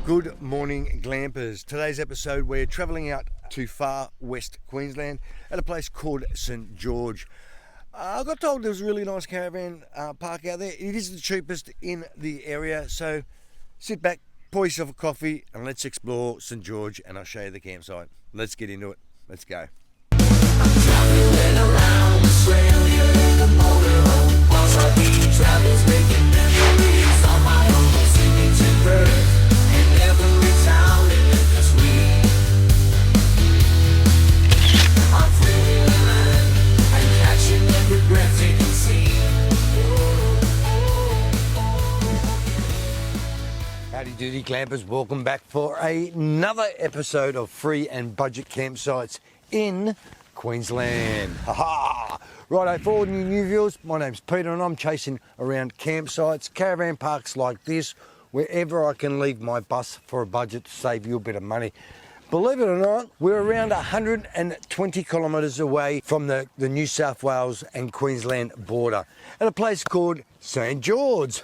Good morning, glampers. Today's episode, we're travelling out to far west Queensland at a place called St George. I got told there was a really nice caravan park out there. It is the cheapest in the area, so sit back, pour yourself a coffee, and let's explore St George, and I'll show you the campsite. Let's get into it. Let's go. Traveling around Australia in the motorhome, whilst our beach travels making memories on my own, singing to birds in every town in between. I'm thrilling and catching every breathtaking scene. Howdy doody glampers, welcome back for another episode of free and budget campsites in Queensland. Ha-ha! Righto, for all new viewers, my name's Peter and I'm chasing around campsites, caravan parks like this, wherever I can leave my bus for a budget to save you a bit of money. Believe it or not, we're around 120 kilometres away from the New South Wales and Queensland border at a place called St George.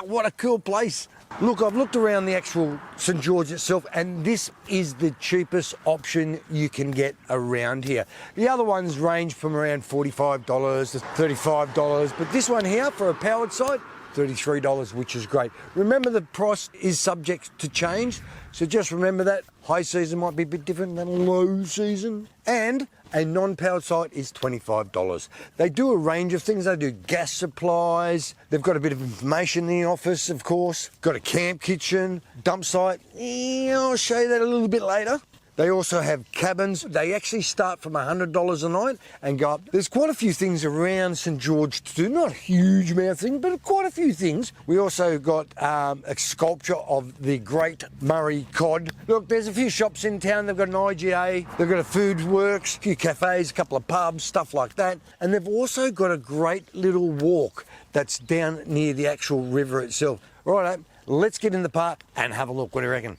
What a cool place. Look, I've looked around the actual St George itself and this is the cheapest option you can get around here. The other ones range from around $45 to $35, but this one here for a powered site, $33, which is great. Remember, the price is subject to change, so just remember that. High season might be a bit different than low season. And a non-powered site is $25. They do a range of things. They do gas supplies. They've got a bit of information in the office, of course. Got a camp kitchen, dump site. Yeah, I'll show you that a little bit later. They also have cabins. They actually start from $100 a night and go up. There's quite a few things around St George to do. Not a huge amount of things, but quite a few things. We also got a sculpture of the Great Murray Cod. Look, there's a few shops in town. They've got an IGA. They've got a Food Works, a few cafes, a couple of pubs, stuff like that. And they've also got a great little walk that's down near the actual river itself. Righto, let's get in the park and have a look. What do you reckon?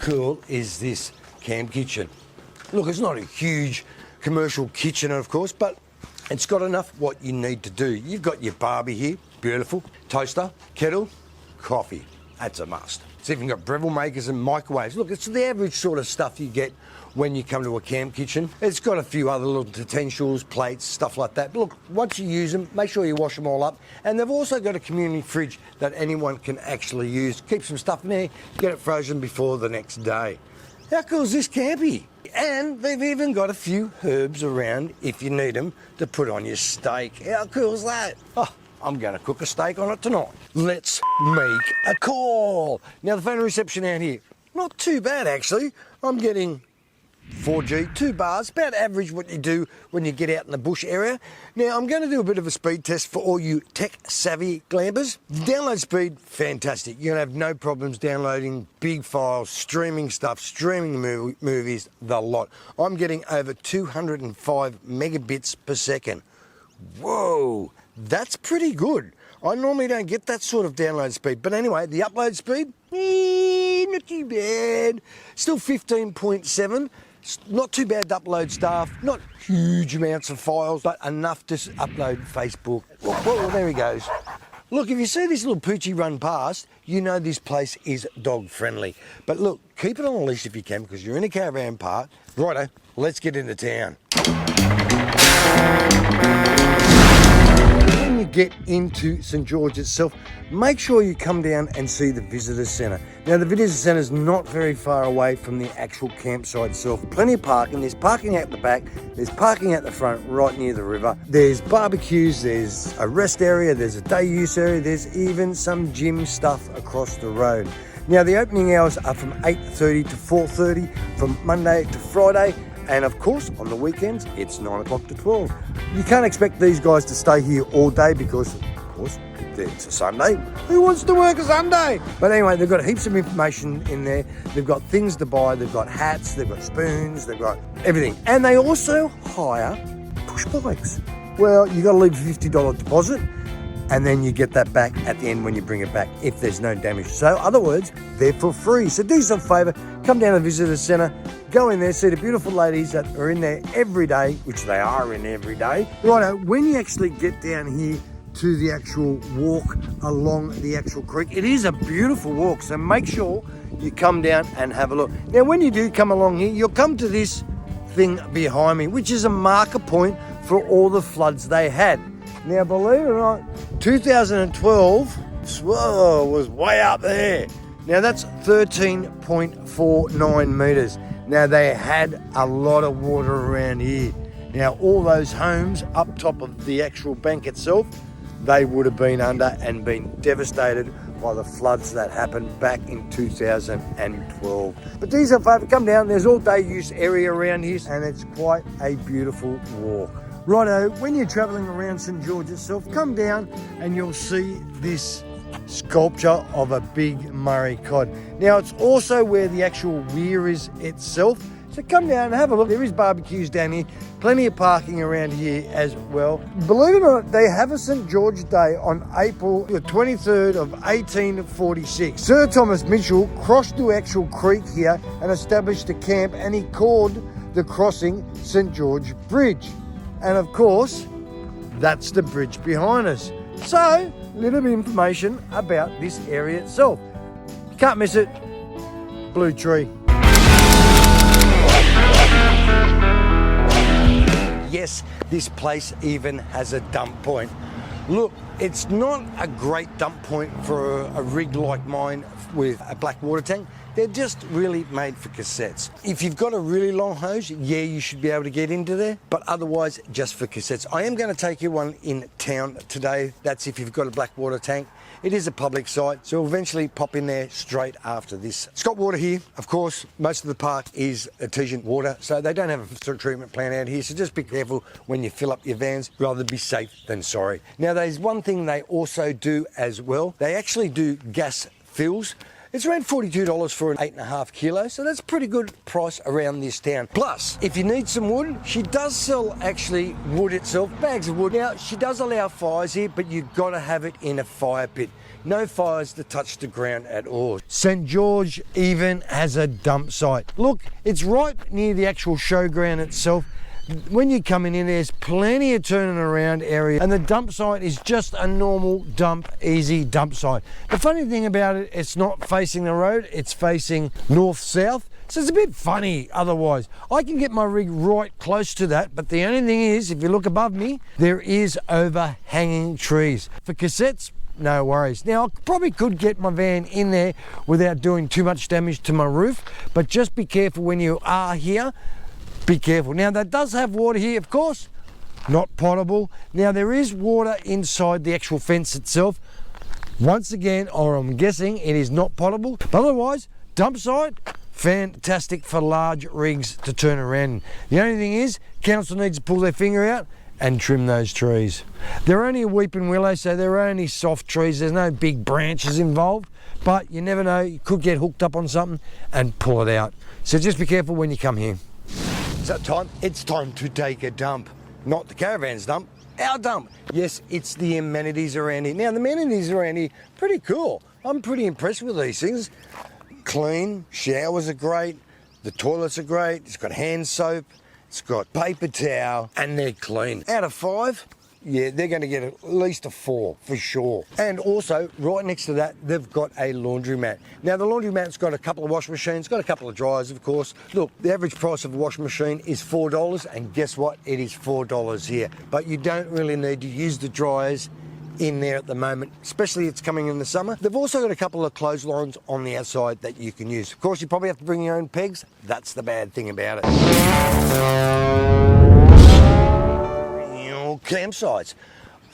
Cool is this camp kitchen. Look, it's not a huge commercial kitchen, of course, but it's got enough what you need to do. You've got your barbie here, beautiful, toaster, kettle, coffee. That's a must. It's even got Breville makers and microwaves. Look, it's the average sort of stuff you get when you come to a camp kitchen. It's got a few other little utensils, plates, stuff like that. But look, once you use them, make sure you wash them all up. And they've also got a community fridge that anyone can actually use. Keep some stuff in there, get it frozen before the next day. How cool is this campy? And they've even got a few herbs around if you need them to put on your steak. How cool is that? Oh, I'm going to cook a steak on it tonight. Let's make a call. Now, the phone reception out here, not too bad actually. I'm getting 4G, 2 bars, about average what you do when you get out in the bush area. Now, I'm going to do a bit of a speed test for all you tech-savvy glampers. Download speed, fantastic. You're going to have no problems downloading big files, streaming stuff, streaming movies, the lot. I'm getting over 205 megabits per second. Whoa, that's pretty good. I normally don't get that sort of download speed. But anyway, the upload speed, not too bad. Still 15.7. Not too bad to upload stuff, not huge amounts of files, but enough to upload Facebook. Well, there he goes. Look, if you see this little poochie run past, you know this place is dog friendly. But look, keep it on a leash if you can, because you're in a caravan park. Righto, let's get into town. When you get into St George itself, make sure you come down and see the visitor centre. Now, the visitor centre is not very far away from the actual campsite itself. Plenty of parking. There's parking out the back. There's parking out the front, right near the river. There's barbecues. There's a rest area. There's a day use area. There's even some gym stuff across the road. Now, the opening hours are from 8:30 to 4:30 from Monday to Friday. And of course, on the weekends, it's 9 o'clock to 12. You can't expect these guys to stay here all day because, of course, it's a Sunday. Who wants to work a Sunday? But anyway, they've got heaps of information in there. They've got things to buy. They've got hats. They've got spoons. They've got everything. And they also hire push bikes. Well, you got to leave a $50 deposit. And then you get that back at the end when you bring it back if there's no damage. So, in other words, they're for free. So do yourself a favour, come down to the visitor centre, go in there, see the beautiful ladies that are in there every day, which they are in every day. Righto, when you actually get down here to the actual walk along the actual creek. It is a beautiful walk, so make sure you come down and have a look. Now, when you do come along here, you'll come to this thing behind me, which is a marker point for all the floods they had. Now, believe it or not, 2012 was way up there. Now, that's 13.49 metres. Now, they had a lot of water around here. Now, all those homes up top of the actual bank itself, they would have been under and been devastated by the floods that happened back in 2012. But these are fun. Come down, there's all day use area around here, and it's quite a beautiful walk. Righto, when you're travelling around St George itself, come down and you'll see this sculpture of a big Murray cod. Now, it's also where the actual weir is itself. So come down and have a look. There is barbecues down here, plenty of parking around here as well. Believe it or not, they have a St George Day on April the 23rd of 1846. Sir Thomas Mitchell crossed the actual creek here and established a camp, and he called the crossing St George Bridge. And of course, that's the bridge behind us. So, a little bit of information about this area itself. Can't miss it. Blue tree. Yes, this place even has a dump point. Look, it's not a great dump point for a rig like mine with a black water tank. They're just really made for cassettes. If you've got a really long hose, yeah, you should be able to get into there, but otherwise just for cassettes. I am going to take you one in town today. That's if you've got a black water tank. It is a public site, so we'll eventually pop in there straight after this. It's got water here. Of course, most of the park is artesian water, so they don't have a treatment plant out here, so just be careful when you fill up your vans. Rather be safe than sorry. Now, there's one thing they also do as well. They actually do gas fills. It's around $42 for an 8.5 kilo, so that's a pretty good price around this town. Plus, if you need some wood, she does sell actually wood itself, bags of wood. Now, she does allow fires here, but you've got to have it in a fire pit. No fires to touch the ground at all. St George even has a dump site. Look, it's right near the actual showground itself. When you're coming in, there's plenty of turning around area, and the dump site is just a normal easy dump site. The funny thing about it, it's not facing the road, it's facing north-south, so it's a bit funny otherwise. I can get my rig right close to that, but the only thing is, if you look above me, there is overhanging trees. For cassettes, no worries. Now, I probably could get my van in there without doing too much damage to my roof, but just be careful when you are here. Be careful. Now, that does have water here, of course, not potable. Now, there is water inside the actual fence itself. Once again, or I'm guessing it is not potable, but otherwise, dump site, fantastic for large rigs to turn around. The only thing is, council needs to pull their finger out and trim those trees. They're only a weeping willow, so they're only soft trees. There's no big branches involved, but you never know, you could get hooked up on something and pull it out. So just be careful when you come here. Is that time? It's time to take a dump. Not the caravan's dump, our dump. Yes, it's the amenities around here. Now, the amenities around here, pretty cool. I'm pretty impressed with these things. Clean, showers are great, the toilets are great, it's got hand soap, it's got paper towel, and they're clean. Out of 5, yeah, they're going to get at least a 4 for sure. And also, right next to that, they've got a laundromat. Now, the laundromat's got a couple of washing machines, got a couple of dryers, of course. Look, the average price of a washing machine is $4, and guess what? It is $4 here. But you don't really need to use the dryers in there at the moment, especially it's coming in the summer. They've also got a couple of clotheslines on the outside that you can use. Of course, you probably have to bring your own pegs. That's the bad thing about it. Campsites.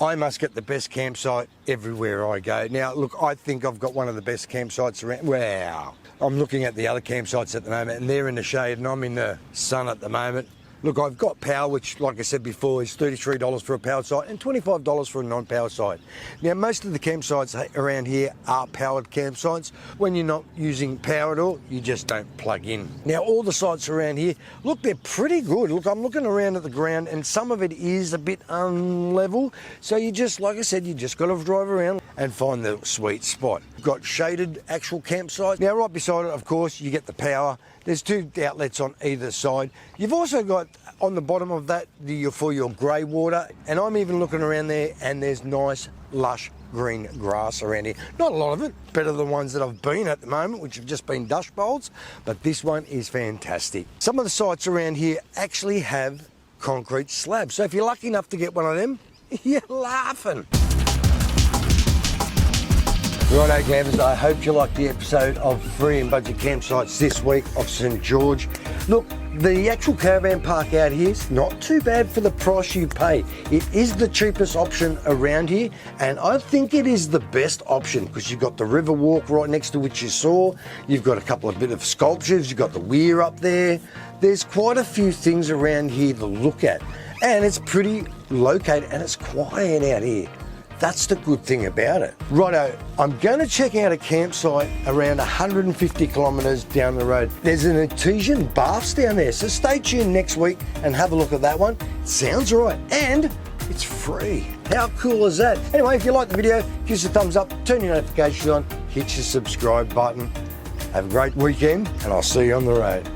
I must get the best campsite everywhere I go. Now, look, I think I've got one of the best campsites around. Wow. I'm looking at the other campsites at the moment, and they're in the shade, and I'm in the sun at the moment. Look, I've got power, which, like I said before, is $33 for a powered site and $25 for a non-powered site. Now, most of the campsites around here are powered campsites. When you're not using power at all, you just don't plug in. Now, all the sites around here, look, they're pretty good. Look, I'm looking around at the ground, and some of it is a bit unlevel. So you just, like I said, you just got to drive around and find the sweet spot. You've got shaded actual campsites. Now, right beside it, of course, you get the power. There's 2 outlets on either side. You've also got on the bottom of that for your grey water, and I'm even looking around there and there's nice lush green grass around here. Not a lot of it, better than the ones that I've been at the moment, which have just been dust bowls, but this one is fantastic. Some of the sites around here actually have concrete slabs, so if you're lucky enough to get one of them, you're laughing. Righto campers, I hope you liked the episode of Free and Budget Campsites this week of St George. Look, the actual caravan park out here is not too bad for the price you pay. It is the cheapest option around here, and I think it is the best option because you've got the river walk right next to which you saw. You've got a couple of bit of sculptures, you've got the weir up there. There's quite a few things around here to look at, and it's pretty located and it's quiet out here. That's the good thing about it. Righto, I'm going to check out a campsite around 150 kilometres down the road. There's an artesian baths down there, so stay tuned next week and have a look at that one. It sounds right, and it's free. How cool is that? Anyway, if you like the video, give us a thumbs up, turn your notifications on, hit your subscribe button. Have a great weekend, and I'll see you on the road.